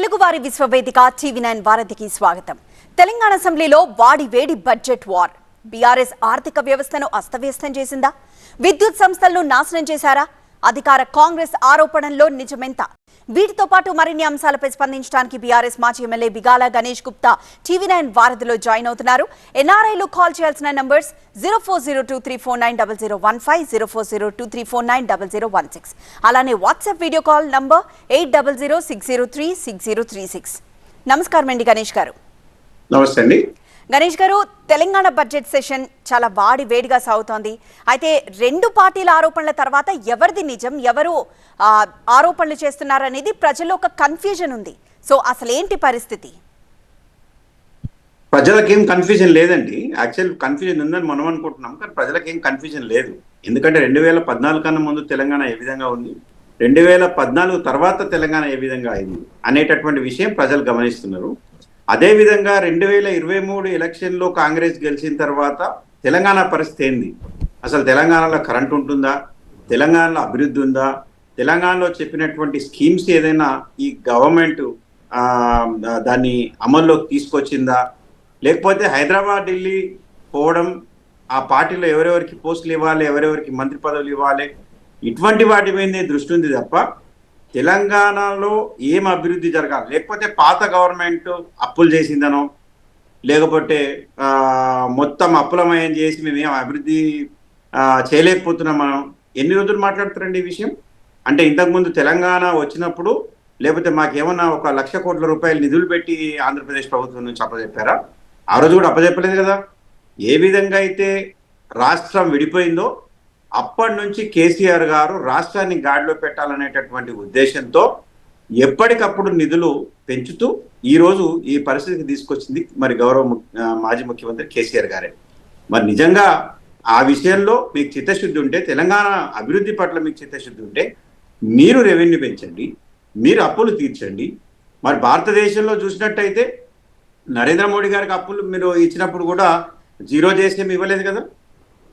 తెలుగువారి విశ్వవేదిక టీవీ9 వారధికి స్వాగతం. తెలంగాణ అసెంబ్లీలో వాడి వేడి బడ్జెట్ వార్. బీఆర్ఎస్ ఆర్థిక వ్యవస్థను అస్తవ్యస్తం చేసిందా? విద్యుత్ సంస్థలను నాశనం చేశారా? అధికార కాంగ్రెస్ ఆరోపణల్లో నిజమెంత? వీటితో పాటు మరిన్ని అంశాలపై స్పందించడానికి బీఆర్ఎస్ మాజీ ఎమ్మెల్యే బిగాల గణేష్ గుప్తా టీవీ9 వారధిలో జాయిన్ అవుతున్నారు. ఎన్ఆర్ఐలు కాల్ చేయాల్సిన నంబర్స్ 040234900015, 040234900016. అలానే వాట్సాప్ వీడియో కాల్ నంబర్ 8006036036. నమస్కారం అండి గణేష్ గారు. నమస్తే అండి. గణేష్ గారు, తెలంగాణ బడ్జెట్ సెషన్ చాలా వాడి వేడిగా సాగుతోంది. అయితే రెండు పార్టీల ఆరోపణల తర్వాత ఎవరిది నిజం, ఎవరు ఆరోపణలు చేస్తున్నారనేది ప్రజల్లో ఒక కన్ఫ్యూజన్ ఉంది. సో అసలు ఏంటి పరిస్థితి? ప్రజలకేం కన్ఫ్యూజన్ లేదండి. యాక్చువల్ కన్ఫ్యూజన్ ఉందని మనం అనుకుంటున్నాం, కానీ ప్రజలకేం కన్ఫ్యూజన్ లేదు. ఎందుకంటే 2014 కన్నా ముందు తెలంగాణ ఏ విధంగా ఉంది, 2014 తర్వాత తెలంగాణ ఏ విధంగా అయింది అనేటటువంటి విషయం ప్రజలు గమనిస్తున్నారు. అదేవిధంగా 2023 ఎలక్షన్లో కాంగ్రెస్ గెలిచిన తర్వాత తెలంగాణ పరిస్థితి ఏంది, అసలు తెలంగాణలో కరెంట్ ఉంటుందా, తెలంగాణలో అభివృద్ధి ఉందా, తెలంగాణలో చెప్పినటువంటి స్కీమ్స్ ఏదైనా ఈ గవర్నమెంట్ దాన్ని అమల్లోకి తీసుకొచ్చిందా, లేకపోతే హైదరాబాద్ ఢిల్లీ పోవడం, ఆ పార్టీలో ఎవరెవరికి పోస్టులు ఇవ్వాలి, ఎవరెవరికి మంత్రి పదవులు ఇవ్వాలి, ఇటువంటి వాటి మీద దృష్టి ఉంది తప్ప తెలంగాణలో ఏం అభివృద్ధి జరగాలి, లేకపోతే పాత గవర్నమెంట్ అప్పులు చేసిందనో, లేకపోతే మొత్తం అప్పులమయం చేసి మేమేం అభివృద్ధి చేయలేకపోతున్నాం. మనం ఎన్ని రోజులు మాట్లాడుతారండి ఈ విషయం? అంటే ఇంతకుముందు తెలంగాణ వచ్చినప్పుడు లేకపోతే మాకేమన్నా 1,00,000 కోట్ల రూపాయలు నిధులు పెట్టి ఆంధ్రప్రదేశ్ ప్రభుత్వం నుంచి అప్పచెప్పారా? ఆ రోజు కూడా అప్పచెప్పలేదు కదా. ఏ విధంగా అయితే రాష్ట్రం విడిపోయిందో అప్పటి నుంచి కేసీఆర్ గారు రాష్ట్రాన్ని గాడిలో పెట్టాలనేటటువంటి ఉద్దేశంతో ఎప్పటికప్పుడు నిధులు పెంచుతూ ఈరోజు ఈ పరిస్థితికి తీసుకొచ్చింది మరి మాజీ ముఖ్యమంత్రి కేసీఆర్ గారే. మరి నిజంగా ఆ విషయంలో మీకు చిత్తశుద్ధి ఉంటే, తెలంగాణ అభివృద్ధి పట్ల మీకు చిత్తశుద్ధి ఉంటే మీరు రెవెన్యూ పెంచండి, మీరు అప్పులు తీర్చండి. మరి భారతదేశంలో చూసినట్టయితే నరేంద్ర మోడీ గారికి అప్పులు మీరు ఇచ్చినప్పుడు కూడా జీరో చేసి ఏమి ఇవ్వలేదు కదా.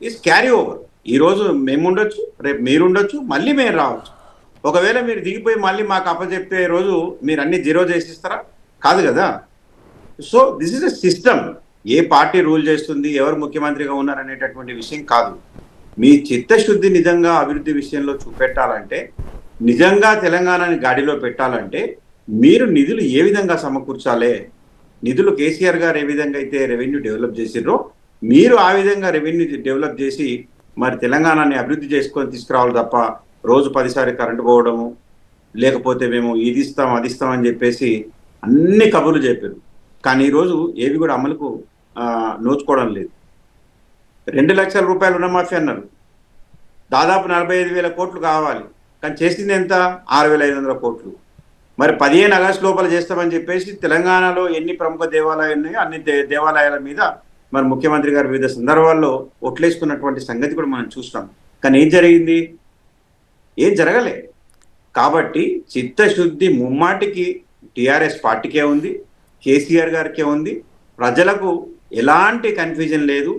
Is carry over. ఈరోజు మేము ఉండొచ్చు, రేపు మీరు ఉండొచ్చు, మళ్ళీ మేము రావచ్చు. ఒకవేళ మీరు దిగిపోయి మళ్ళీ మాకు అప్పచెప్పే రోజు మీరు అన్ని జీరో చేసిస్తారా? కాదు కదా. So this is a system. A party rule చేస్తుంది, ఎవరు ముఖ్యమంత్రిగా ఉన్నారనేటటువంటి విషయం కాదు. మీ చిత్తశుద్ధి నిజంగా అభివృద్ధి విషయంలో చూపెట్టాలంటే, నిజంగా తెలంగాణని గాడిలో పెట్టాలంటే మీరు నిధులు ఏ విధంగా సమకూర్చాలి, నిధులు కేసీఆర్ గారు ఏ విధంగా అయితే రెవెన్యూ డెవలప్ చేసిర్రో మీరు ఆ విధంగా రెవెన్యూ డెవలప్ చేసి మరి తెలంగాణని అభివృద్ధి చేసుకొని తీసుకురావాలి తప్ప రోజు 10 సార్లు కరెంటు పోవడము, లేకపోతే మేము ఇది ఇస్తాం అది ఇస్తాం అని చెప్పేసి అన్ని కబుర్లు చెప్పారు. కానీ ఈరోజు ఏవి కూడా అమలుకు నోచుకోవడం లేదు. 2 లక్షల రూపాయలు రుణమాఫీ అన్నారు, దాదాపు 45,000 కోట్లు కావాలి, కానీ చేసింది ఎంత? 6,500 కోట్లు. మరి 15 ఆగస్టు లోపల చేస్తామని చెప్పేసి తెలంగాణలో ఎన్ని ప్రముఖ దేవాలయాలు ఉన్నాయో అన్ని దేవాలయాల మీద మరి ముఖ్యమంత్రి గారు వివిధ సందర్భాల్లో ఒట్లేసుకున్నటువంటి సంగతి కూడా మనం చూస్తాం. కానీ ఏం జరిగింది? ఏం జరగలే. కాబట్టి చిత్తశుద్ధి ముమ్మాటికి టీఆర్ఎస్ పార్టీకే ఉంది, కేసీఆర్ గారికే ఉంది. ప్రజలకు ఎలాంటి కన్ఫ్యూజన్ లేదు.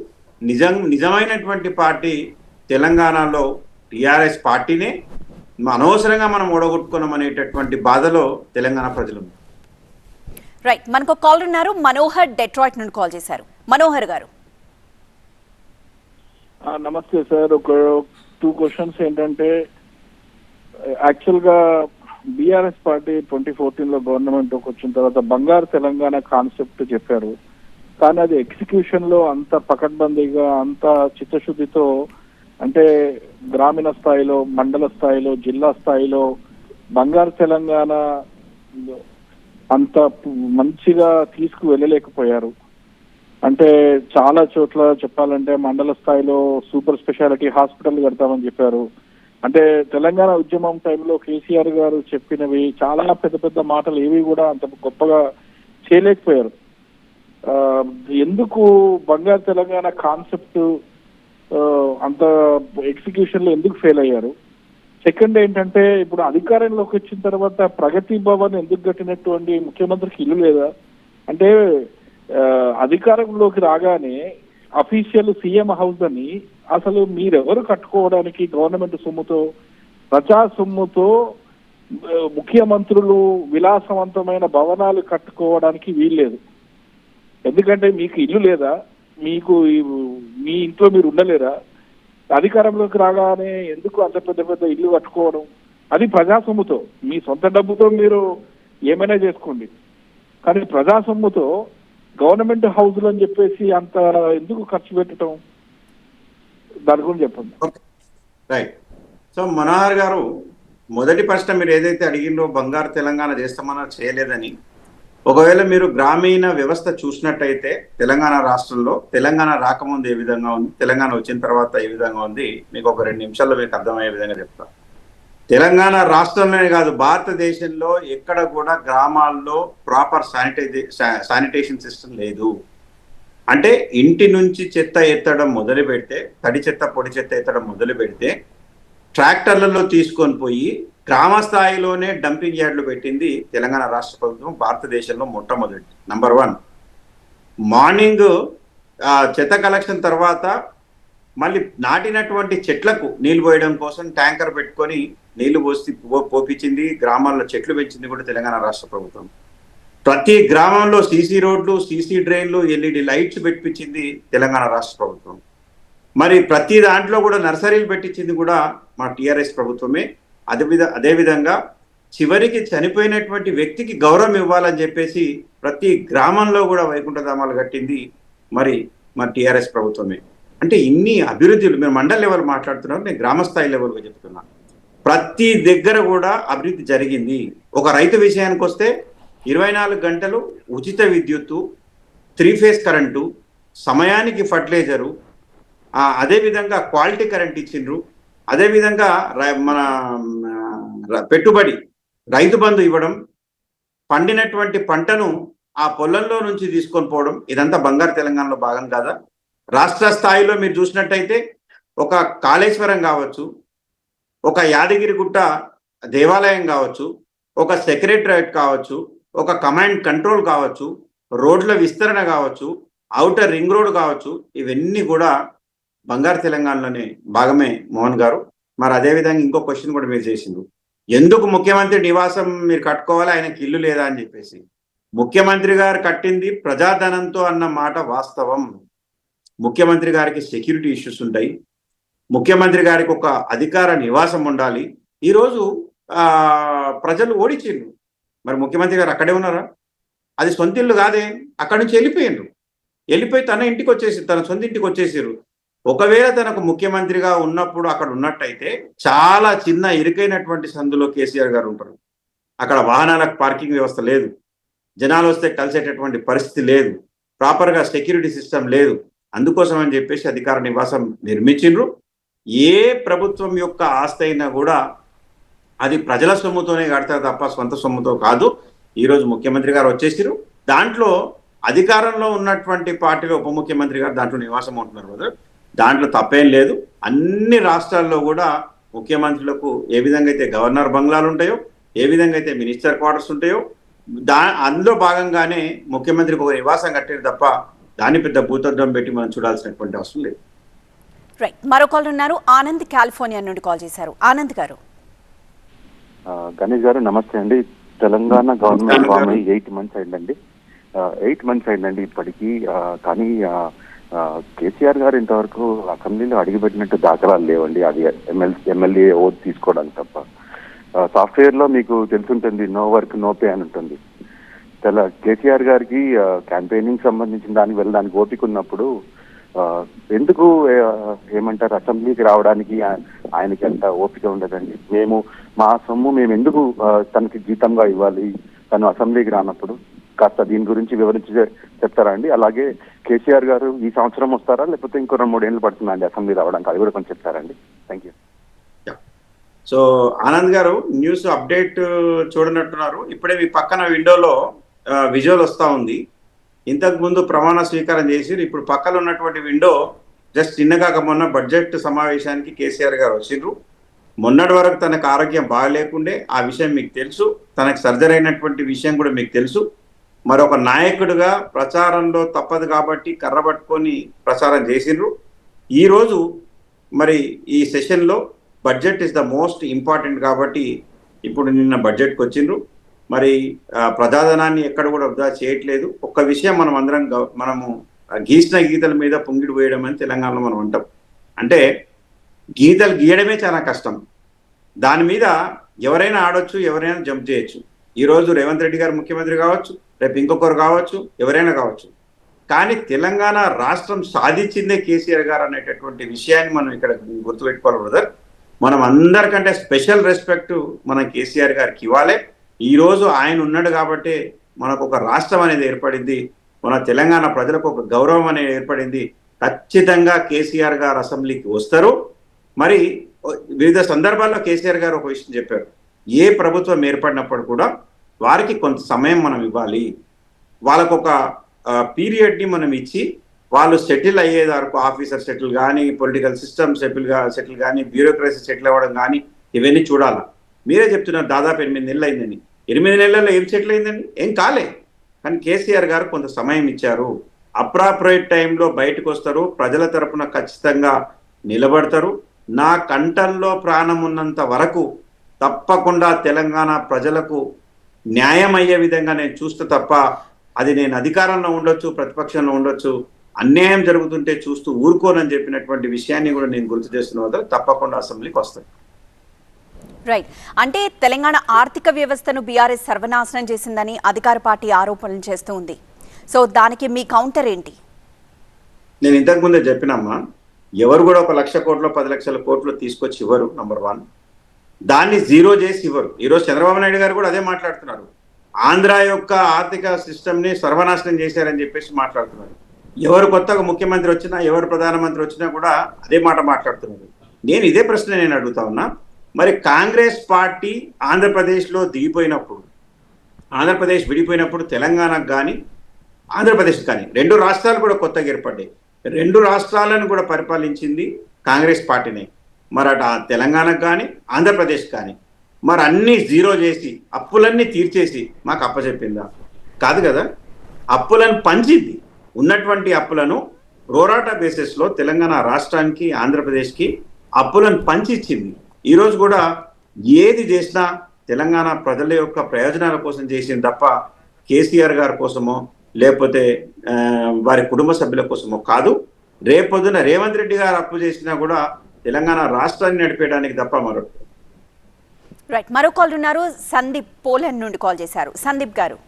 నిజమైనటువంటి పార్టీ తెలంగాణలో టీఆర్ఎస్ పార్టీనే. అనవసరంగా మనం ఓడగొట్టుకున్నాం అనేటటువంటి బాధలో తెలంగాణ ప్రజలు. రైట్, మనకు కాల్ ఉన్నారు. మనోహర్ డెట్రాయిట్ నుండి కాల్ చేశారు. మనోహర్ గారు నమస్తే సార్. ఒక 2 క్వశ్చన్స్ ఏంటంటే, యాక్చువల్ గా బీఆర్ఎస్ పార్టీ 2014లో గవర్నమెంట్ వచ్చిన తర్వాత బంగారు తెలంగాణ కాన్సెప్ట్ చెప్పారు. కానీ అది ఎగ్జిక్యూషన్ లో అంత పకడ్బందీగా, అంత చిత్తశుద్ధితో, అంటే గ్రామీణ స్థాయిలో, మండల స్థాయిలో, జిల్లా స్థాయిలో బంగారు తెలంగాణ అంత మంచిగా తీసుకు వెళ్ళలేకపోయారు. అంటే చాలా చోట్ల చెప్పాలంటే మండల స్థాయిలో సూపర్ స్పెషాలిటీ హాస్పిటల్ కడతామని చెప్పారు. అంటే తెలంగాణ ఉద్యమం టైంలో కేసీఆర్ గారు చెప్పినవి చాలా పెద్ద పెద్ద మాటలు ఏవి కూడా అంత గొప్పగా చేయలేకపోయారు. ఎందుకు బంగారు తెలంగాణ కాన్సెప్ట్ అంత ఎగ్జిక్యూషన్ లో ఎందుకు ఫెయిల్ అయ్యారు? సెకండ్ ఏంటంటే, ఇప్పుడు అధికారంలోకి వచ్చిన తర్వాత ప్రగతి భవన్ ఎందుకు కట్టినటువంటి ముఖ్యమంత్రికి ఇల్లు లేదా? అంటే అధికారంలోకి రాగానే అఫీషియల్ సీఎం హౌస్ అని అసలు మీరెవరు కట్టుకోవడానికి గవర్నమెంట్ సొమ్ముతో, ప్రజా సొమ్ముతో ముఖ్యమంత్రులు విలాసవంతమైన భవనాలు కట్టుకోవడానికి వీల్లేదు. ఎందుకంటే మీకు ఇల్లు లేదా, మీకు మీ ఇంట్లో మీరు ఉండలేరా? అధికారంలోకి రాగానే ఎందుకు అంత పెద్ద పెద్ద ఇల్లు కట్టుకోవడం? అది ప్రజా సొమ్ముతో, మీ సొంత డబ్బుతో మీరు ఏమైనా చేసుకోండి, కానీ ప్రజా సొమ్ముతో గవర్నమెంట్ హౌస్లు అని చెప్పేసి అంత ఎందుకు ఖర్చు పెట్టడం? దాని గురించి చెప్పండి. రైట్. సో మనోహర్ గారు, మొదటి ప్రశ్న మీరు ఏదైతే అడిగిందో బంగారు తెలంగాణ చేస్తామన్నా చేయలేదని. ఒకవేళ మీరు గ్రామీణ వ్యవస్థ చూసినట్టయితే తెలంగాణ రాష్ట్రంలో తెలంగాణ రాకముందు ఏ విధంగా ఉంది, తెలంగాణ వచ్చిన తర్వాత ఏ విధంగా ఉంది, మీకు ఒక 2 నిమిషాల్లో మీకు అర్థమయ్యే విధంగా చెప్తాను. తెలంగాణ రాష్ట్రంలోనే కాదు, భారతదేశంలో ఎక్కడ కూడా గ్రామాల్లో ప్రాపర్ శానిటేషన్ సిస్టమ్ లేదు. అంటే ఇంటి నుంచి చెత్త ఎత్తడం మొదలు పెడితే, తడి చెత్త పొడి చెత్త ఎత్తడం మొదలు పెడితే ట్రాక్టర్లలో తీసుకొని పోయి గ్రామ స్థాయిలోనే డంపింగ్ యార్డులు పెట్టింది తెలంగాణ రాష్ట్ర ప్రభుత్వం. భారతదేశంలో మొట్టమొదటి నంబర్ 1. మార్నింగ్ చెత్త కలెక్షన్ తర్వాత మళ్ళీ నాటినటువంటి చెట్లకు నీళ్లు పోయడం కోసం ట్యాంకర్ పెట్టుకొని నీళ్లు పోపించింది. గ్రామాల్లో చెట్లు పెంచింది కూడా తెలంగాణ రాష్ట్ర ప్రభుత్వం. ప్రతి గ్రామంలో సీసీ రోడ్లు, సీసీ డ్రైన్లు, ఎల్ఈడి లైట్స్ పెట్టించింది తెలంగాణ రాష్ట్ర ప్రభుత్వం. మరి ప్రతి దాంట్లో కూడా నర్సరీలు పెట్టించింది కూడా మా టీఆర్ఎస్ ప్రభుత్వమే. అదేవిధంగా చివరికి చనిపోయినటువంటి వ్యక్తికి గౌరవం ఇవ్వాలని చెప్పేసి ప్రతి గ్రామంలో కూడా వైకుంఠధామాలు కట్టింది మరి మా టీఆర్ఎస్ ప్రభుత్వమే. అంటే ఇన్ని అభివృద్ధులు, మీరు మండల్ లెవెల్ మాట్లాడుతున్నారు, నేను గ్రామ స్థాయి లెవెల్గా చెప్తున్నాను. ప్రతి దగ్గర కూడా అభివృద్ధి జరిగింది. ఒక రైతు విషయానికి వస్తే 24 గంటలు ఉచిత విద్యుత్తు, 3 ఫేజ్ కరెంటు, సమయానికి ఫర్టిలైజరు, అదేవిధంగా క్వాలిటీ కరెంట్ ఇచ్చిండ్రు. అదేవిధంగా మన పెట్టుబడి రైతు బంధు ఇవ్వడం, పండినటువంటి పంటను ఆ పొలంలో నుంచి తీసుకొని పోవడం, ఇదంతా బంగారు తెలంగాణలో భాగం కాదా? రాష్ట్ర స్థాయిలో మీరు చూసినట్టయితే ఒక కాళేశ్వరం కావచ్చు, ఒక యాదగిరిగుట్ట దేవాలయం కావచ్చు, ఒక సెక్రటరేట్ కావచ్చు, ఒక కమాండ్ కంట్రోల్ కావచ్చు, రోడ్ల విస్తరణ కావచ్చు, ఔటర్ రింగ్ రోడ్ కావచ్చు, ఇవన్నీ కూడా బంగారు తెలంగాణలోనే భాగమే మోహన్ గారు. మరి అదేవిధంగా ఇంకో క్వశ్చన్ కూడా మీరు చేసిండ్రు, ఎందుకు ముఖ్యమంత్రి నివాసం మీరు కట్టుకోవాలి, ఆయనకి ఇల్లు లేదా అని చెప్పేసి. ముఖ్యమంత్రి గారు కట్టింది ప్రజాధనంతో అన్న మాట వాస్తవం. ముఖ్యమంత్రి గారికి సెక్యూరిటీ ఇష్యూస్ ఉంటాయి, ముఖ్యమంత్రి గారికి ఒక అధికార నివాసం ఉండాలి. ఈరోజు ప్రజలు ఓడించిండ్రు, మరి ముఖ్యమంత్రి గారు అక్కడే ఉన్నారా? అది సొంత ఇల్లు కాదే, అక్కడి నుంచి వెళ్ళిపోయి తన ఇంటికి వచ్చేసి, తన సొంత ఇంటికి వచ్చేసారు. ఒకవేళ తనకు ముఖ్యమంత్రిగా ఉన్నప్పుడు అక్కడ ఉన్నట్టయితే చాలా చిన్న ఇరుకైనటువంటి సందులో కేసీఆర్ గారు ఉంటారు. అక్కడ వాహనాలకు పార్కింగ్ వ్యవస్థ లేదు, జనాలు వస్తే కలిసేటటువంటి పరిస్థితి లేదు, ప్రాపర్గా సెక్యూరిటీ సిస్టమ్ లేదు. అందుకోసం అని చెప్పేసి అధికార నివాసం నిర్మించిండ్రు. ఏ ప్రభుత్వం యొక్క ఆస్తి అయినా కూడా అది ప్రజల సొమ్ముతోనే కడతారు తప్ప సొంత సొమ్ముతో కాదు. ఈరోజు ముఖ్యమంత్రి గారు వచ్చేసారు, దాంట్లో అధికారంలో ఉన్నటువంటి పార్టీలో ఉప ముఖ్యమంత్రి గారు దాంట్లో నివాసం ఉంటున్నారు కదా, దాంట్లో తప్పేం లేదు. అన్ని రాష్ట్రాల్లో కూడా ముఖ్యమంత్రులకు ఏ విధంగా అయితే గవర్నర్ బంగ్లాలు ఉంటాయో, ఏ విధంగా అయితే మినిస్టర్ క్వార్టర్స్ ఉంటాయో, అందులో భాగంగానే ముఖ్యమంత్రికి ఒక నివాసం కట్టారు తప్ప దాన్ని పెద్ద భూతద్దం పెట్టి మనం చూడాల్సినటువంటి అవసరం లేదు. రైట్. మరో కాల్ ఉన్నారు, ఆనంద్ కాలిఫోర్నియా నుండి కాల్ చేశారు. ఆనంద్ గారు. గణేష్ గారు నమస్తే అండి. తెలంగాణ గవర్నమెంట్ ఫామ్ అయ్యి 8 months అయిందండి. 8 months అయిందండి ఇప్పటికీ. కానీ కేసీఆర్ గారు ఇంతవరకు అసెంబ్లీలో అడిగిపెట్టినట్టు దాఖలాలు లేవండి. అది ఎమ్మెల్యే ఓట్ తీసుకోవడానికి తప్ప. సాఫ్ట్వేర్ లో మీకు తెలుసుంటుంది, నో వర్క్ నో పే అని ఉంటుంది. కేసీఆర్ గారికి క్యాంపెయినింగ్ సంబంధించిన దానికి వెళ్ళడానికి ఓపిక ఉన్నప్పుడు ఎందుకు ఏమంటారు అసెంబ్లీకి రావడానికి ఆయనకి అంత ఓపిక ఉండదండి. మా సొమ్ము మేము ఎందుకు తనకి జీతంగా ఇవ్వాలి తను అసెంబ్లీకి రానప్పుడు? కాస్త దీని గురించి వివరించి చెప్తారా అండి? అలాగే కేసీఆర్ గారు ఈ సంవత్సరం వస్తారా లేకపోతే ఇంకో 2-3 ఏళ్ళు పడుతుందా అండి అసెంబ్లీ రావడానికి? అది కూడా కొంచెం చెప్తారండి. Thank you. సో ఆనంద్ గారు, న్యూస్ అప్డేట్ చూడనట్టున్నారు. ఇప్పుడే మీ పక్కన విండోలో విజువల్ వస్తూ ఉంది. ఇంతకు ముందు ప్రమాణ స్వీకారం చేసి ఇప్పుడు పక్కన ఉన్నటువంటి విండో జస్ట్ నిన్నగాక మొన్న బడ్జెట్ సమావేశానికి కేసీఆర్ గారు వచ్చిండ్రు. మొన్నటి వరకు తనకు ఆరోగ్యం బాగలేకుండే, ఆ విషయం మీకు తెలుసు. తనకు సర్జరీ అయినటువంటి విషయం కూడా మీకు తెలుసు. మరొక నాయకుడిగా ప్రచారంలో తప్పదు కాబట్టి కర్ర పట్టుకొని ప్రచారం చేసిండ్రు. ఈరోజు మరి ఈ సెషన్లో budget is the most important కాబట్టి ఇప్పుడు నిన్న బడ్జెట్కి వచ్చిండ్రు. మరి ప్రజాధనాన్ని ఎక్కడ కూడా వృధా చేయట్లేదు. ఒక్క విషయం మనం అందరం మనము గీసిన గీతల మీద పొంగిడి వేయడం అని తెలంగాణలో మనం అంటాం. అంటే గీతలు గీయడమే చాలా కష్టం. దాని మీద ఎవరైనా ఆడొచ్చు, ఎవరైనా జంప్ చేయొచ్చు. ఈరోజు రేవంత్ రెడ్డి గారు ముఖ్యమంత్రి కావచ్చు, రేపు ఇంకొకరు కావచ్చు, ఎవరైనా కావచ్చు. కానీ తెలంగాణ రాష్ట్రం సాధించిందే కేసీఆర్ గారు అనేటటువంటి విషయాన్ని మనం ఇక్కడ గుర్తుపెట్టుకోవాలి బ్రదర్. మనం అందరికంటే స్పెషల్ రెస్పెక్ట్ మనం కేసీఆర్ గారికి ఇవ్వాలి. ఈరోజు ఆయన ఉన్నాడు కాబట్టి మనకు ఒక రాష్ట్రం అనేది ఏర్పడింది, మన తెలంగాణ ప్రజలకు ఒక గౌరవం అనేది ఏర్పడింది. ఖచ్చితంగా కేసీఆర్ గారు అసెంబ్లీకి వస్తారు. మరి వివిధ సందర్భాల్లో కేసీఆర్ గారు ఒక విషయం చెప్పారు, ఏ ప్రభుత్వం ఏర్పడినప్పుడు కూడా వారికి కొంత సమయం మనం ఇవ్వాలి, వాళ్ళకు ఒక పీరియడ్ని మనం ఇచ్చి వాళ్ళు సెటిల్ అయ్యేది వరకు, ఆఫీసర్ సెటిల్ కానీ, పొలిటికల్ సిస్టమ్ సెటిల్ కానీ, బ్యూరోక్రసీ సెటిల్ అవ్వడం కానీ, ఇవన్నీ చూడాలా. మీరే చెప్తున్నారు దాదాపు 8 నెలలు అయిందని. 8 నెలల్లో ఏం సెటిల్ అయిందండి? ఏం కాలే. కానీ కేసీఆర్ గారు కొంత సమయం ఇచ్చారు. అప్రాపరేట్ టైంలో బయటకు వస్తారు, ప్రజల తరపున ఖచ్చితంగా నిలబడతారు. నా కంఠంలో ప్రాణం ఉన్నంత వరకు తప్పకుండా తెలంగాణ ప్రజలకు న్యాయం అయ్యే విధంగా నేను చూస్తే తప్ప, అది నేను అధికారంలో ఉండొచ్చు, ప్రతిపక్షంలో ఉండొచ్చు, అన్యాయం జరుగుతుంటే చూస్తూ ఊరుకోనని చెప్పినటువంటి విషయాన్ని కూడా నేను గుర్తు చేస్తున్న వద్ద తప్పకుండా అసెంబ్లీకి వస్తాను. రైట్. అంటే తెలంగాణ ఆర్థిక వ్యవస్థను బీఆర్ఎస్ సర్వనాశనం చేసిందని అధికార పార్టీ ఆరోపణలు చేస్తూ ఉంది. సో దానికి మీ కౌంటర్ ఏంటి? నేను ఇంతకు ముందే చెప్పినమ్మా, ఎవరు కూడా 1 లక్ష కోట్లు 10 లక్షల కోట్లు తీసుకొచ్చి ఇవ్వరు. నంబర్ 1, దాన్ని జీరో చేసి ఇవ్వరు. ఈరోజు చంద్రబాబు నాయుడు గారు కూడా అదే మాట్లాడుతున్నారు. ఆంధ్ర యొక్క ఆర్థిక సిస్టమ్ని సర్వనాశనం చేశారని చెప్పేసి మాట్లాడుతున్నారు. ఎవరు కొత్తగా ముఖ్యమంత్రి వచ్చినా, ఎవరు ప్రధానమంత్రి వచ్చినా కూడా అదే మాట మాట్లాడుతున్నారు. నేను ఇదే ప్రశ్న నేను అడుగుతా ఉన్నా, మరి కాంగ్రెస్ పార్టీ ఆంధ్రప్రదేశ్లో దిగిపోయినప్పుడు, ఆంధ్రప్రదేశ్ విడిపోయినప్పుడు తెలంగాణకు కానీ ఆంధ్రప్రదేశ్ కానీ 2 రాష్ట్రాలు కూడా కొత్తగా ఏర్పడ్డాయి. 2 రాష్ట్రాలను కూడా పరిపాలించింది కాంగ్రెస్ పార్టీనే. మరి అటు తెలంగాణకు కానీ ఆంధ్రప్రదేశ్ కానీ మరి అన్నీ జీరో చేసి అప్పులన్నీ తీర్చేసి మాకు అప్పచెప్పిందా? కాదు కదా. అప్పులను పంచింది. ఉన్నటువంటి అప్పులను రోరాటా బేసిస్లో తెలంగాణ రాష్ట్రానికి ఆంధ్రప్రదేశ్కి అప్పులను పంచిచ్చింది. ఈరోజు కూడా ఏది చేసినా తెలంగాణ ప్రజల యొక్క ప్రయోజనాల కోసం చేసింది తప్ప కేసీఆర్ గారి కోసమో లేకపోతే వారి కుటుంబ సభ్యుల కోసమో కాదు. రేపొద్దున రేవంత్ రెడ్డి గారు అప్పు చేసినా కూడా తెలంగాణ రాష్ట్రాన్ని నడిపేయడానికి తప్ప మరొకటి. రైట్. మరో కాల్ ఉన్నారు, సందీప్ పోలెండ్ నుండి కాల్ చేశారు. సందీప్ గారు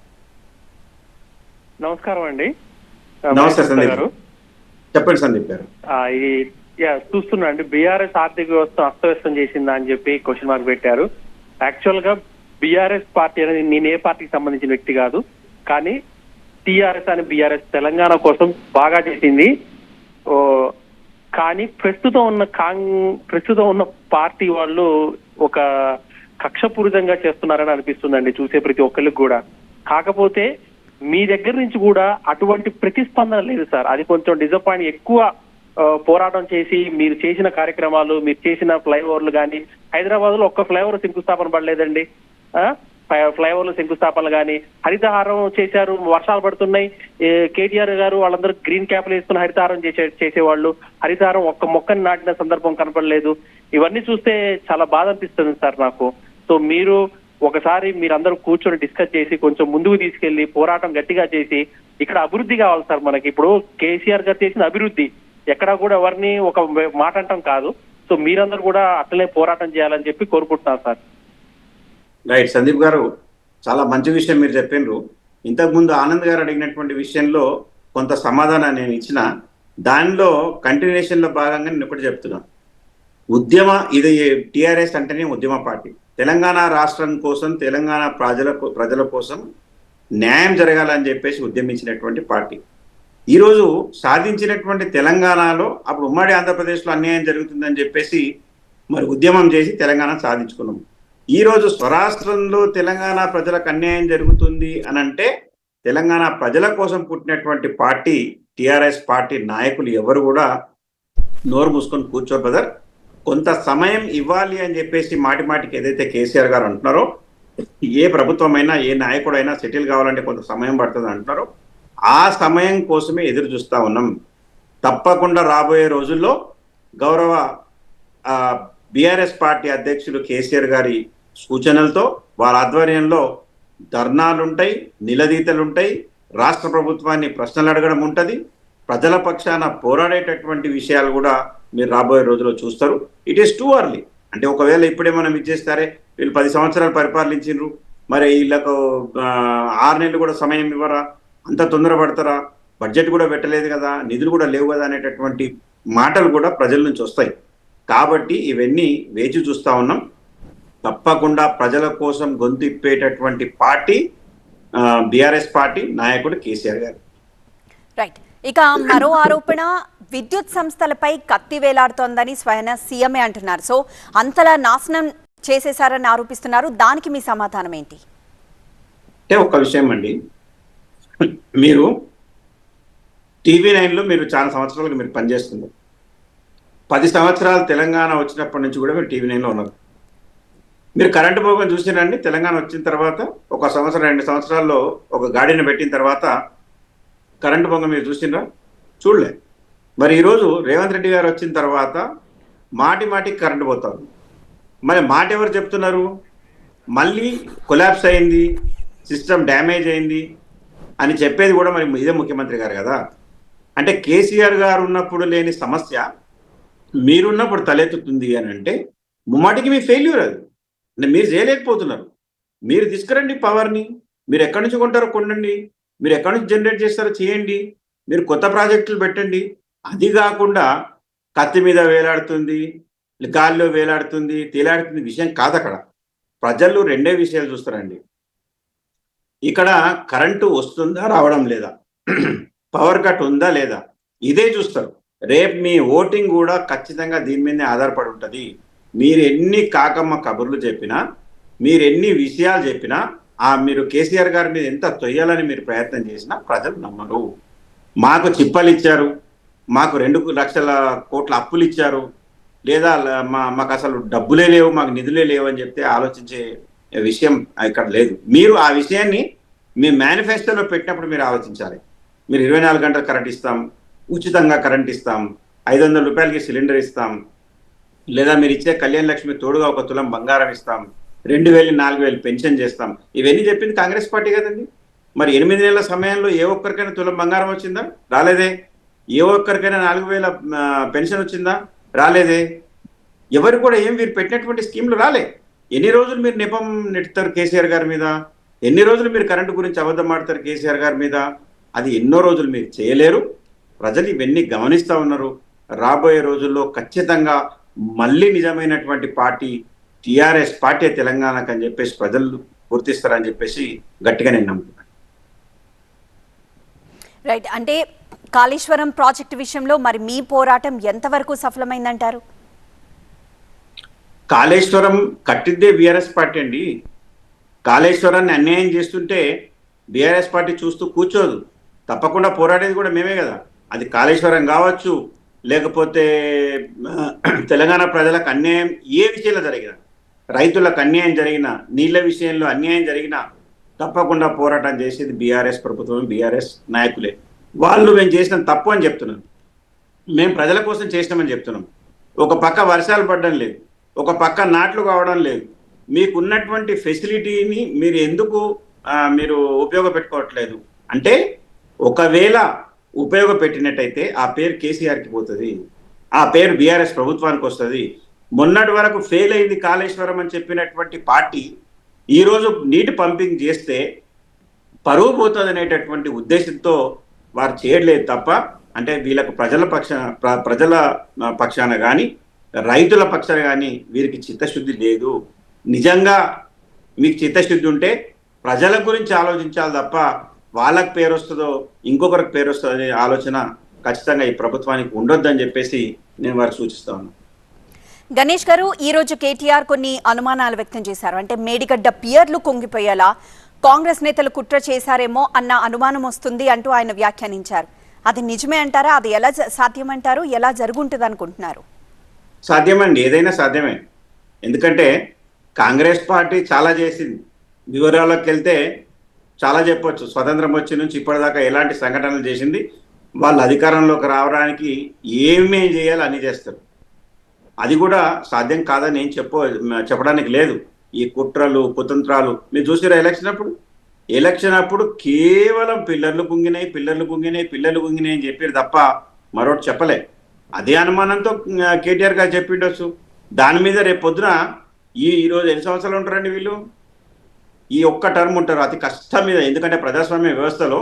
నమస్కారం అండి. నమస్తే సందీప్ గారు, చెప్పండి సందీప్ గారు. ఇది చూస్తున్నా అండి, బీఆర్ఎస్ ఆర్థిక వ్యవస్థ అస్తవ్యస్తం చేసిందా అని చెప్పి క్వశ్చన్ మార్క్ పెట్టారు. యాక్చువల్ గా బీఆర్ఎస్ పార్టీ అనేది నేను ఏ పార్టీకి సంబంధించిన వ్యక్తి కాదు, కానీ టీఆర్ఎస్ అని బీఆర్ఎస్ తెలంగాణ కోసం బాగా చేసింది. కానీ ప్రస్తుతం ఉన్న పార్టీ వాళ్ళు ఒక కక్షపూరితంగా చేస్తున్నారని అనిపిస్తుందండి చూసే ప్రతి ఒక్కరికి కూడా. కాకపోతే మీ దగ్గర నుంచి కూడా అటువంటి ప్రతిస్పందన లేదు సార్. అది కొంచెం డిసప్పాయింట్. ఎక్కువ పోరాటం చేసి మీరు చేసిన కార్యక్రమాలు, మీరు చేసిన ఫ్లైఓవర్లు కానీ, హైదరాబాద్ లో ఒక్క ఫ్లైఓవర్ శంకుస్థాపన పడలేదండి. ఫ్లైఓవర్లు శంకుస్థాపనలు కానీ, హరితహారం చేశారు, వర్షాలు పడుతున్నాయి, కేటీఆర్ గారు వాళ్ళందరూ గ్రీన్ క్యాప్లు వేసుకుని హరితహారం చేసేవాళ్ళు. హరితహారం ఒక్క మొక్కని నాటిన సందర్భం కనపడలేదు. ఇవన్నీ చూస్తే చాలా బాధ అనిపిస్తుంది సార్ నాకు. సో మీరు ఒకసారి మీరందరూ కూర్చొని డిస్కస్ చేసి కొంచెం ముందుకు తీసుకెళ్లి పోరాటం గట్టిగా చేసి ఇక్కడ అభివృద్ధి కావాలి సార్ మనకి. ఇప్పుడు కేసీఆర్ గారు చేసిన అభివృద్ధి ఎక్కడా కూడా ఎవరిని ఒక మాట అంటాం కాదు. సో మీరందరూ కూడా అట్లనే పోరాటం చేయాలని చెప్పి కోరుకుంటున్నాను సార్. రైట్ సందీప్ గారు, చాలా మంచి విషయం మీరు చెప్పినారు. ఇంతకుముందు ఆనంద్ గారు అడిగినటువంటి విషయంలో కొంత సమాధానం నేను ఇచ్చిన, దానిలో కంటిన్యూషన్లో భాగంగా నేను ఒకటి చెప్తున్నాను. ఇది టీఆర్ఎస్ అంటేనే ఉద్యమ పార్టీ. తెలంగాణ రాష్ట్రం కోసం, తెలంగాణ ప్రజల కోసం న్యాయం జరగాలని చెప్పేసి ఉద్యమించినటువంటి పార్టీ. ఈరోజు సాధించినటువంటి తెలంగాణలో అప్పుడు ఉమ్మడి ఆంధ్రప్రదేశ్లో అన్యాయం జరుగుతుందని చెప్పేసి మరి ఉద్యమం చేసి తెలంగాణ సాధించుకున్నాం. ఈరోజు స్వరాష్ట్రంలో తెలంగాణ ప్రజలకు అన్యాయం జరుగుతుంది అని అంటే తెలంగాణ ప్రజల కోసం పుట్టినటువంటి పార్టీ టీఆర్ఎస్ పార్టీ నాయకులు ఎవరు కూడా నోరు మూసుకొని కూర్చోరు బ్రదర్. కొంత సమయం ఇవ్వాలి అని చెప్పేసి మాటికి ఏదైతే కేసీఆర్ గారు అంటున్నారో, ఏ ప్రభుత్వమైనా ఏ నాయకుడైనా సెటిల్ కావాలంటే కొంత సమయం పడుతుంది అంటున్నారో, ఆ సమయం కోసమే ఎదురు చూస్తూ ఉన్నాం. తప్పకుండా రాబోయే రోజుల్లో గౌరవ బీఆర్ఎస్ పార్టీ అధ్యక్షులు కేసీఆర్ గారి సూచనలతో వారి ఆధ్వర్యంలో ధర్నాలుంటాయి, నిలదీతలుంటాయి, రాష్ట్ర ప్రభుత్వాన్ని ప్రశ్నలు అడగడం ఉంటుంది, ప్రజల పక్షాన పోరాడేటటువంటి విషయాలు కూడా మీరు రాబోయే రోజుల్లో చూస్తారు. It is too early. అంటే ఒకవేళ ఇప్పుడే మనం ఇచ్చేస్తారే వీళ్ళు 10 సంవత్సరాలు పరిపాలించిండ్రు, మరి వీళ్ళకు 6 నెలలు కూడా సమయం ఇవ్వరా, అంత తొందరపడతారా, బడ్జెట్ కూడా పెట్టలేదు కదా, నిధులు కూడా లేవు కదా అనేటటువంటి మాటలు కూడా ప్రజల నుంచి వస్తాయి. కాబట్టి ఇవన్నీ వేచి చూస్తా ఉన్నాం. తప్పకుండా ప్రజల కోసం గొంతిప్పేటటువంటి పార్టీ బీఆర్ఎస్ పార్టీ, నాయకుడు కేసీఆర్ గారు. రైట్. ఇక మరో ఆరోపణ, విద్యుత్ సంస్థలపై కత్తి వేలాడుతోందని స్వయం సీఎంఏ అంటున్నారు. సో అంతలా నాశనం చేసేశారని ఆరోపిస్తున్నారు. దానికి మీ సమాధానం ఏంటి? అంటే ఒక విషయం అండి, మీరు TV9లో మీరు చాలా సంవత్సరాలుగా మీరు పనిచేస్తున్నారు. 10 సంవత్సరాలు తెలంగాణ వచ్చినప్పటి నుంచి కూడా మీరు TV9లో ఉన్నారు. మీరు కరెంటు భోగం చూసినండి. తెలంగాణ వచ్చిన తర్వాత 1 సంవత్సరం 2 సంవత్సరాల్లో ఒక గాడిని పెట్టిన తర్వాత కరెంటు భోగం మీరు చూసినరా? చూడలే. మరి ఈరోజు రేవంత్ రెడ్డి గారు వచ్చిన తర్వాత మాటికి కరెంటు పోతారు. మరి మాట ఎవరు చెప్తున్నారు? మళ్ళీ కొలాప్స్ అయింది, సిస్టమ్ డ్యామేజ్ అయింది అని చెప్పేది కూడా మరి ఇదే ముఖ్యమంత్రి గారు కదా. అంటే కేసీఆర్ గారు ఉన్నప్పుడు లేని సమస్య మీరున్నప్పుడు తలెత్తుతుంది అని అంటే ముమ్మాటికి మీ ఫెయిల్యూర్ అది. అంటే మీరు చేయలేకపోతున్నారు. మీరు తీసుకురండి పవర్ని, మీరు ఎక్కడి నుంచి కొంటారో కొనండి, మీరు ఎక్కడి నుంచి జనరేట్ చేస్తారో చేయండి, మీరు కొత్త ప్రాజెక్టులు పెట్టండి. అది కాకుండా కత్తి మీద వేలాడుతుంది, గాల్లో వేలాడుతుంది, తేలాడుతుంది విషయం కాదు. అక్కడ ప్రజలు 2 విషయాలు చూస్తారండి. ఇక్కడ కరెంటు వస్తుందా రావడం లేదా, పవర్ కట్ ఉందా లేదా, ఇదే చూస్తారు. రేపు మీ ఓటింగ్ కూడా ఖచ్చితంగా దీని మీదనే ఆధారపడి ఉంటుంది. మీరు ఎన్ని కాకమ్మ కబుర్లు చెప్పినా, మీరు ఎన్ని విషయాలు చెప్పినా, మీరు కేసీఆర్ గారి మీద ఎంత తొయ్యాలని మీరు ప్రయత్నం చేసినా ప్రజలు నమ్మరు. మాకు చిప్పలు ఇచ్చారు, మాకు 2 లక్షల కోట్ల అప్పులు ఇచ్చారు, లేదా మాకు అసలు డబ్బులే లేవు, మాకు నిధులే లేవు అని చెప్తే ఆలోచించే విషయం ఇక్కడ లేదు. మీరు ఆ విషయాన్ని మీ మేనిఫెస్టోలో పెట్టినప్పుడు మీరు ఆలోచించాలి. మీరు 24 గంటలు కరెంట్ ఇస్తాం, ఉచితంగా కరెంట్ ఇస్తాం, 500 రూపాయలకి సిలిండర్ ఇస్తాం, లేదా మీరు ఇచ్చే కళ్యాణ లక్ష్మి తోడుగా 1 తులం బంగారం ఇస్తాం, 2000 4000 పెన్షన్ చేస్తాం. ఇవన్నీ చెప్పింది కాంగ్రెస్ పార్టీ కదండి. మరి 8 నెలల సమయంలో ఏ ఒక్కరికైనా తులం బంగారం వచ్చిందా? రాలేదే. ఏ ఒక్కరికైనా 4000 పెన్షన్ వచ్చిందా? రాలేదే. ఎవరు కూడా ఏం వీరు పెట్టినటువంటి స్కీమ్లు రాలే. ఎన్ని రోజులు మీరు నెపం నెడతారు కేసీఆర్ గారి మీద? ఎన్ని రోజులు మీరు కరెంటు గురించి అబద్ధం ఆడతారు కేసీఆర్ గారి మీద? అది ఎన్నో రోజులు మీరు చేయలేరు. ప్రజలు ఇవన్నీ గమనిస్తూ ఉన్నారు. రాబోయే రోజుల్లో ఖచ్చితంగా మళ్ళీ నిజమైనటువంటి పార్టీ టీఆర్ఎస్ పార్టీ తెలంగాణకు అని చెప్పేసి ప్రజలు గుర్తిస్తారని చెప్పేసి గట్టిగా నేను నమ్ముతున్నాను. రైట్. అంటే కాళేశ్వరం ప్రాజెక్టు విషయంలో మరి మీ పోరాటం ఎంతవరకు సఫలమైందంటారు? కాళేశ్వరం కట్టిద్దే బీఆర్ఎస్ పార్టీ అండి. కాళేశ్వరాన్ని అన్యాయం చేస్తుంటే బీఆర్ఎస్ పార్టీ చూస్తూ కూర్చోదు. తప్పకుండా పోరాడేది కూడా మేమే కదా. అది కాళేశ్వరం కావచ్చు, లేకపోతే తెలంగాణ ప్రజలకు అన్యాయం ఏ విషయంలో జరిగినా, రైతులకు అన్యాయం జరిగినా, నీళ్ళ విషయంలో అన్యాయం జరిగినా తప్పకుండా పోరాటం చేసేది బీఆర్ఎస్ ప్రభుత్వం, బీఆర్ఎస్ నాయకులే. వాళ్ళు మేము చేసిన తప్పు అని చెప్తున్నాం, మేము ప్రజల కోసం చేసినామని చెప్తున్నాం. ఒక పక్క వర్షాలు పడడం లేదు, ఒక పక్క నాట్లు కావడం లేదు. మీకున్నటువంటి ఫెసిలిటీని మీరు ఎందుకు మీరు ఉపయోగపెట్టుకోవట్లేదు అంటే, ఒకవేళ ఉపయోగపెట్టినట్టయితే ఆ పేరు కేసీఆర్కి పోతుంది, ఆ పేరు బీఆర్ఎస్ ప్రభుత్వానికి వస్తుంది. మొన్నటి వరకు ఫెయిల్ అయింది కాళేశ్వరం అని చెప్పినటువంటి పార్టీ ఈరోజు నీటి పంపింగ్ చేస్తే పరువు పోతుంది అనేటటువంటి ఉద్దేశంతో వారు చేయట్లేదు తప్ప, అంటే వీళ్ళకు ప్రజల పక్షాన కానీ రైతుల పక్షాన కానీ వీరికి చిత్తశుద్ధి లేదు. నిజంగా మీకు చిత్తశుద్ధి ఉంటే ప్రజల గురించి ఆలోచించాలి తప్ప వాళ్ళకి పేరు వస్తుందో ఇంకొకరికి పేరు వస్తుందో అనే ఆలోచన ఖచ్చితంగా ఈ ప్రభుత్వానికి ఉండొద్దని చెప్పేసి నేను వారికి సూచిస్తా ఉన్నాను. గణేష్ గారు, ఈ రోజు కేటీఆర్ కొన్ని అనుమానాలు వ్యక్తం చేశారు. అంటే మేడిగడ్డ పియర్లు కుంగిపోయేలా కాంగ్రెస్ నేతలు కుట్ర చేశారేమో అన్న అనుమానం వస్తుంది అంటూ ఆయన వ్యాఖ్యానించారు. అది నిజమే అంటారా? అది ఎలా సాధ్యమంటారు? ఎలా జరుగుంటుంది అనుకుంటున్నారు? సాధ్యమండి, ఏదైనా సాధ్యమే. ఎందుకంటే కాంగ్రెస్ పార్టీ చాలా చేసింది. వివరాల్లోకి వెళ్తే చాలా చెప్పొచ్చు. స్వతంత్రం వచ్చి నుంచి ఇప్పటిదాకా ఎలాంటి సంఘటనలు చేసింది, వాళ్ళు అధికారంలోకి రావడానికి ఏమేం చేయాలో అన్ని చేస్తారు. అది కూడా సాధ్యం కాదని ఏం చెప్పడానికి లేదు. ఈ కుట్రలు కుతంత్రాలు మీరు చూసారా ఎలక్షన్ అప్పుడు కేవలం పిల్లర్లు కుంగినాయి అని చెప్పారు తప్ప మరొకటి చెప్పలే. అదే అనుమానంతో కేటీఆర్ గారు చెప్పిండొచ్చు. దాని మీద రేపు పొద్దున ఈరోజు ఎన్ని సంవత్సరాలు ఉంటారండి వీళ్ళు? ఈ ఒక్క టర్మ్ ఉంటారు అతి కష్టం మీద. ఎందుకంటే ప్రజాస్వామ్య వ్యవస్థలో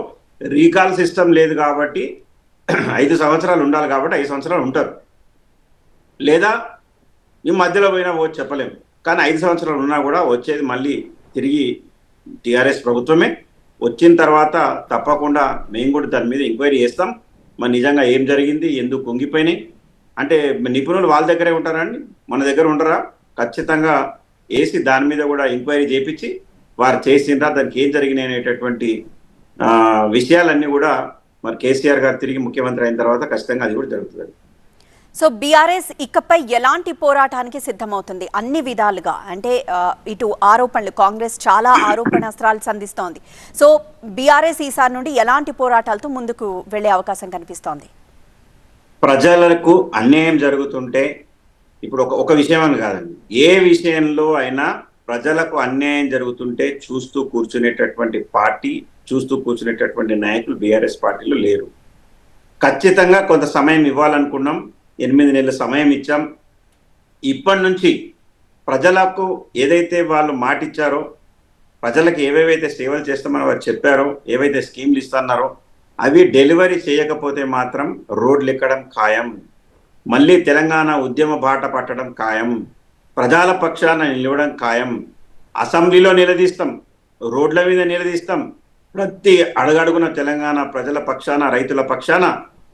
రీకాల్ సిస్టమ్ లేదు కాబట్టి 5 సంవత్సరాలు ఉండాలి కాబట్టి 5 సంవత్సరాలు ఉంటారు, లేదా ఈ మధ్యలో పోయినా చెప్పలేము. కానీ 5 సంవత్సరాలు ఉన్నా కూడా వచ్చేది మళ్ళీ తిరిగి టీఆర్ఎస్ ప్రభుత్వమే. వచ్చిన తర్వాత తప్పకుండా మేము కూడా దాని మీద ఎంక్వైరీ చేస్తాం. మరి నిజంగా ఏం జరిగింది, ఎందుకు కుంగిపోయినాయి అంటే నిపుణులు వాళ్ళ దగ్గరే ఉంటారండి, మన దగ్గర ఉండరా? ఖచ్చితంగా వేసి దాని మీద కూడా ఎంక్వైరీ చేపించి వారు చేసిండ్రా, దానికి ఏం జరిగినాయి అనేటటువంటి విషయాలన్నీ కూడా మరి కేసీఆర్ గారు తిరిగి ముఖ్యమంత్రి అయిన తర్వాత ఖచ్చితంగా అది కూడా జరుగుతుంది. సో బీఆర్ఎస్ ఇకపై ఎలాంటి పోరాటానికి సిద్ధమవుతుంది? అన్ని విధాలుగా అంటే ఇటు ఆరోపణలు, కాంగ్రెస్ చాలా ఆరోపణాస్త్రాలు సంధిస్తోంది. సో బీఆర్ఎస్ ఈసారి నుండి ఎలాంటి పోరాటాలతో ముందుకు వెళ్లే అవకాశం కనిపిస్తోంది? ప్రజలకు అన్యాయం జరుగుతుంటే ఇప్పుడు ఒక విషయం అని కాదండి, ఏ విషయంలో అయినా ప్రజలకు అన్యాయం జరుగుతుంటే చూస్తూ కూర్చునేటటువంటి పార్టీ, చూస్తూ కూర్చునేటటువంటి నాయకులు బీఆర్ఎస్ పార్టీలో లేరు. ఖచ్చితంగా కొంత సమయం ఇవ్వాలనుకున్నాం, 8 నెలల సమయం ఇచ్చాం. ఇప్పటి నుంచి ప్రజలకు ఏదైతే వాళ్ళు మాట ఇచ్చారో, ప్రజలకు ఏవేవైతే సేవలు చేస్తామని వారు చెప్పారో, ఏవైతే స్కీమ్లు ఇస్తున్నారో అవి డెలివరీ చేయకపోతే మాత్రం రోడ్లు ఎక్కడం ఖాయం, మళ్ళీ తెలంగాణ ఉద్యమ బాట పట్టడం ఖాయం, ప్రజల పక్షాన నిలవడం ఖాయం. అసెంబ్లీలో నిలదీస్తాం, రోడ్ల మీద నిలదీస్తాం, ప్రతి అడుగడుగున తెలంగాణ ప్రజల పక్షాన, రైతుల పక్షాన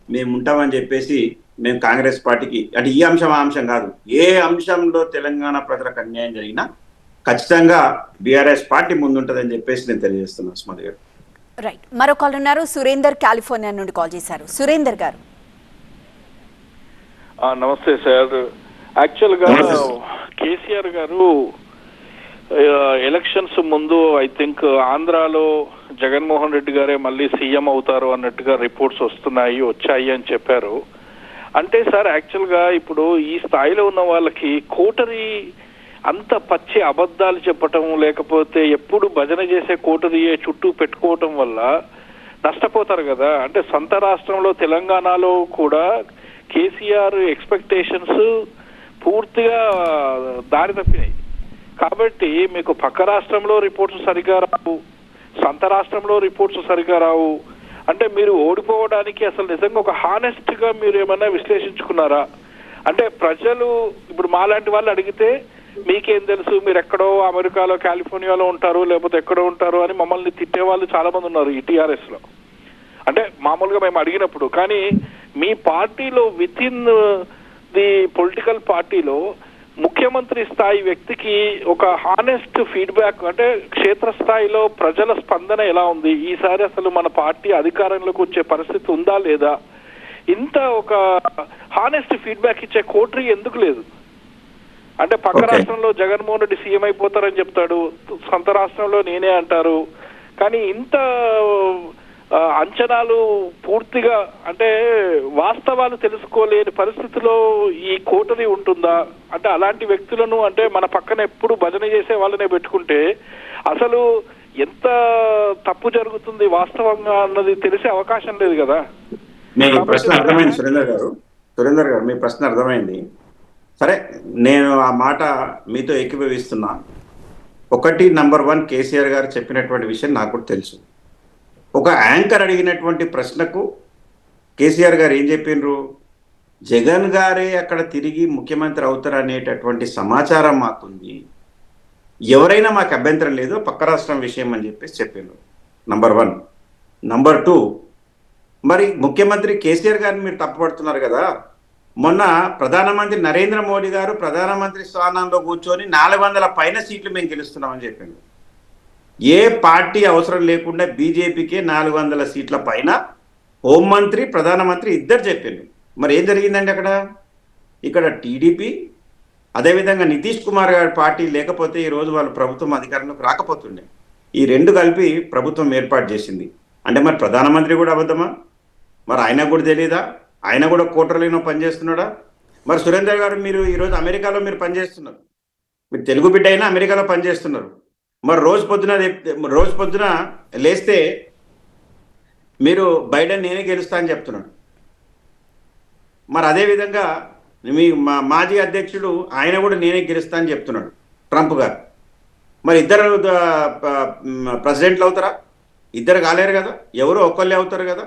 మేము ఉంటామని చెప్పేసి మేము కాంగ్రెస్ పార్టీకి, అంటే ఈ అంశం ఆ అంశం కాదు, ఏ అంశంలో తెలంగాణ ప్రజలకు అన్యాయం జరిగినా ఖచ్చితంగా బీఆర్ఎస్ పార్టీ ముందుంటుందని చెప్పేసి నేను తెలియజేస్తున్నాను. సుమతి గారు. రైట్, మరో కాల్ ఉన్నారు. సురేందర్ కాలిఫోర్నియా నుండి కాల్ చేశారు. సురేందర్ గారు. నమస్తే సార్. యాక్చువల్గా కేసీఆర్ గారు ఎలక్షన్స్ ముందు ఐ థింక్ ఆంధ్రాలో జగన్మోహన్ రెడ్డి గారే మళ్ళీ సీఎం అవుతారు అన్నట్టుగా రిపోర్ట్స్ వచ్చాయి అని చెప్పారు. అంటే సార్ యాక్చువల్గా ఇప్పుడు ఈ స్థాయిలో ఉన్న వాళ్ళకి కోటరీ అంత పచ్చి అబద్ధాలు చెప్పటం, లేకపోతే ఎప్పుడు భజన చేసే కోటరీయే చుట్టూ పెట్టుకోవటం వల్ల నష్టపోతారు కదా. అంటే సొంత రాష్ట్రంలో తెలంగాణలో కూడా కేసీఆర్ ఎక్స్పెక్టేషన్స్ పూర్తిగా దారి తప్పినాయి. కాబట్టి మీకు పక్క రాష్ట్రంలో రిపోర్ట్స్ సరిగా రావు, సొంత రాష్ట్రంలో రిపోర్ట్స్ సరిగా రావు. అంటే మీరు ఓడిపోవడానికి అసలు నిజంగా ఒక హానెస్ట్ గా మీరు ఏమైనా విశ్లేషించుకున్నారా? అంటే ప్రజలు ఇప్పుడు మాలాంటి వాళ్ళు అడిగితే మీకేం తెలుసు, మీరు ఎక్కడో అమెరికాలో కాలిఫోర్నియాలో ఉంటారు, లేకపోతే ఎక్కడో ఉంటారు అని మమ్మల్ని తిట్టే వాళ్ళు చాలా మంది ఉన్నారు ఈ టీఆర్ఎస్ లో. అంటే మామూలుగా మేము అడిగినప్పుడు. కానీ మీ పార్టీలో విత్ ఇన్ ది పొలిటికల్ పార్టీలో ముఖ్యమంత్రి స్థాయి వ్యక్తికి ఒక హానెస్ట్ ఫీడ్బ్యాక్, అంటే క్షేత్రస్థాయిలో ప్రజల స్పందన ఎలా ఉంది, ఈసారి అసలు మన పార్టీ అధికారంలోకి వచ్చే పరిస్థితి ఉందా లేదా, ఇంత ఒక హానెస్ట్ ఫీడ్బ్యాక్ ఇచ్చే కోటరీ ఎందుకు లేదు? అంటే పక్క రాష్ట్రంలో జగన్మోహన్ రెడ్డి సీఎం అయిపోతారని చెప్తాడు, సొంత రాష్ట్రంలో నేనే అంటారు. కానీ ఇంత అంచనాలు పూర్తిగా అంటే వాస్తవాలు తెలుసుకోలేని పరిస్థితిలో ఈ కోటరీ ఉంటుందా? అంటే అలాంటి వ్యక్తులను అంటే మన పక్కన ఎప్పుడు భజన చేసే వాళ్ళనే పెట్టుకుంటే అసలు ఎంత తప్పు జరుగుతుంది వాస్తవంగా అన్నది తెలిసే అవకాశం లేదు కదా. మీ ప్రశ్న అర్థమైంది సురేందర్ గారు, మీ ప్రశ్న అర్థమైంది. సరే, నేను ఆ మాట మీతో ఏకీభవిస్తున్నా. ఒకటి, నంబర్ 1 కేసీఆర్ గారు చెప్పినటువంటి విషయం నాకు కూడా తెలుసు. ఒక యాంకర్ అడిగినటువంటి ప్రశ్నకు కేసీఆర్ గారు ఏం చెప్పిండ్రు, జగన్ గారే అక్కడ తిరిగి ముఖ్యమంత్రి అవుతారు అనేటటువంటి సమాచారం మాకుంది, ఎవరైనా మాకు అభ్యంతరం లేదు, పక్క రాష్ట్రం విషయం అని చెప్పేసి చెప్పిండ్రు. నంబర్ 1. నంబర్ 2, మరి ముఖ్యమంత్రి కేసీఆర్ గారిని మీరు తప్పుపడుతున్నారు కదా. మొన్న ప్రధానమంత్రి నరేంద్ర మోడీ గారు ప్రధానమంత్రి స్థానంలో కూర్చొని 400 పైన సీట్లు మేము గెలుస్తున్నామని చెప్పిండు. ఏ పార్టీ అవసరం లేకుండా బీజేపీకే 400 సీట్ల పైన హోంమంత్రి, ప్రధానమంత్రి ఇద్దరు చెప్పిండు. మరి ఏం జరిగిందండి అక్కడ? ఇక్కడ టీడీపీ అదేవిధంగా నితీష్ కుమార్ గారి పార్టీ లేకపోతే ఈరోజు వాళ్ళు ప్రభుత్వం అధికారంలోకి రాకపోతుండే. ఈ రెండు కలిపి ప్రభుత్వం ఏర్పాటు చేసింది. అంటే మరి ప్రధానమంత్రి కూడా అబద్ధమా? మరి ఆయన కూడా తెలియదా? ఆయన కూడా కోటరీలో పనిచేస్తున్నాడా? మరి సురేందర్ గారు, మీరు ఈరోజు అమెరికాలో మీరు పనిచేస్తున్నారు, మీరు తెలుగు బిడ్డ అయినా అమెరికాలో పనిచేస్తున్నారు. మరి రోజు పొద్దున లేస్తే మీరు బైడెన్ నేనే గెలుస్తా అని చెప్తున్నాడు. మరి అదేవిధంగా మీ మాజీ అధ్యక్షుడు ఆయన కూడా నేనే గెలుస్తా అని చెప్తున్నాడు, ట్రంప్ గారు. మరి ఇద్దరు ప్రెసిడెంట్లు అవుతారా? ఇద్దరు కాలేరు కదా, ఎవరో ఒక్కళ్ళే అవుతారు కదా.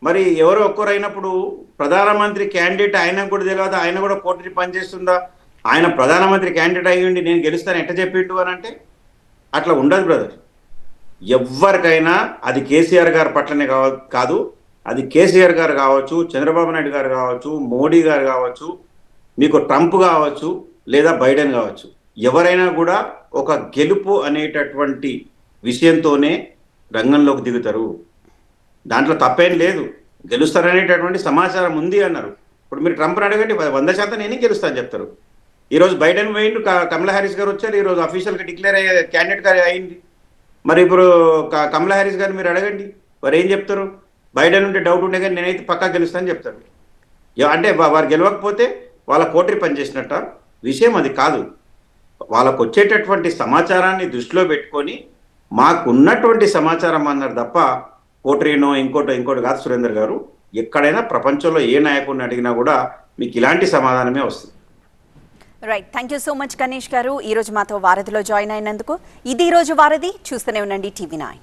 మరి ఎవరో ఒక్కరు అయినప్పుడు ప్రధానమంత్రి క్యాండిడేట్ ఆయన కూడా తెలియదు, ఆయన కూడా పోటీ పనిచేస్తుందా? ఆయన ప్రధానమంత్రి క్యాండిడేట్ అయ్యిండి నేను గెలుస్తాను ఎట్ట చెప్పిండు అని అంటే అట్లా ఉండదు బ్రదర్. ఎవరికైనా అది కేసీఆర్ గారి పట్లనే కాదు, అది కేసీఆర్ గారు కావచ్చు, చంద్రబాబు నాయుడు గారు కావచ్చు, మోడీ గారు కావచ్చు, మీకు ట్రంప్ కావచ్చు, లేదా బైడెన్ కావచ్చు, ఎవరైనా కూడా ఒక గెలుపు అనేటటువంటి విషయంతోనే రంగంలోకి దిగుతారు. దాంట్లో తప్పేం లేదు, గెలుస్తారనేటటువంటి సమాచారం ఉంది అన్నారు. ఇప్పుడు మీరు ట్రంప్ని అడగండి, 100% నేనే గెలుస్తాను చెప్తారు. ఈరోజు బైడెన్ పోయిండు, కమలా హ్యారిస్ గారు వచ్చారు, ఈరోజు అఫీషియల్గా డిక్లేర్ అయ్యే క్యాండిడేట్ గారు అయింది. మరి ఇప్పుడు కమలా హ్యారిస్ గారు మీరు అడగండి, వారు ఏం చెప్తారు? బైడెన్ ఉంటే డౌట్ ఉండే కానీ నేనైతే పక్కా గెలుస్తానని చెప్తారు. అంటే వారు గెలవకపోతే వాళ్ళ కోటరీ పనిచేసినట్ట విషయం అది కాదు. వాళ్ళకు వచ్చేటటువంటి సమాచారాన్ని దృష్టిలో పెట్టుకొని మాకున్నటువంటి సమాచారం అన్నారు తప్ప కోటరీనో ఇంకోటి కాదు సురేందర్ గారు. ఎక్కడైనా ప్రపంచంలో ఏ నాయకుడిని అడిగినా కూడా మీకు ఇలాంటి సమాధానమే వస్తుంది. Right, thank you so much Ganesh గారు, ఈ రోజు మాతో వారధిలో జాయిన్ అయినందుకు. ఇది ఈ రోజు వారధి, చూస్తూనే ఉండండి TV9.